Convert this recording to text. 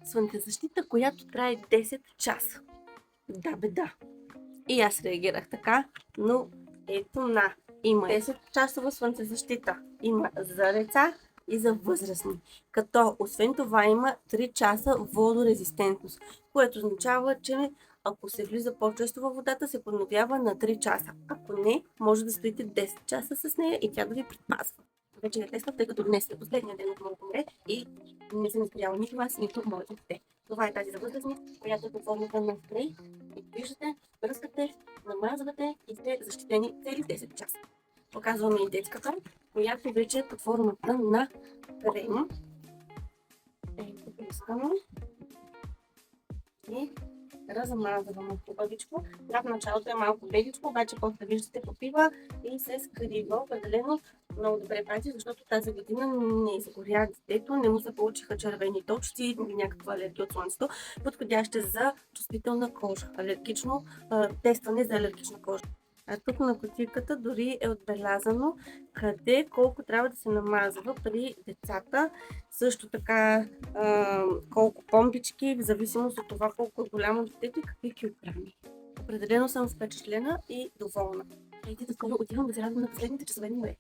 слънцезащита, която трае 10 часа. Да, бе, да. И аз реагирах така, но ето на. Има 10-часова слънцезащита. Има за деца и за възрастни. Като освен това има 3 часа водорезистентност, което означава, че ако се влиза по-често във водата, се подновява на 3 часа. Ако не, може да стоите 10 часа с нея и тя да ви предпазва. Вече не тествах, тъй като днес е последния ден от моето море и не съм изгоряла нито аз, нито моето дете. Това е тази за възрастни, която е под формата на спрей. И виждате, пръскате, намазвате и сте защитени цели 10 часа. Показваме и детската, която вече е под формата на крем. Ето, пръскаме и размазваме хубавичко. Да, в началото е малко беличко, обаче после виждате попива и се скрива. Определено много добре пази, защото тази година не изгоря детето, не му се получиха червени точки или някаква алергия от слънцето, подходяща за чувствителна кожа. Алергично тестване за алергична кожа. А тук на кутийката дори е отбелязано къде колко трябва да се намазва при децата. Също така колко помпички, в зависимост от това колко е голямо детето и какви килограми. Определено съм впечатлена и доволна. Хайде да скоро отивам да се радвам на последните часове на море.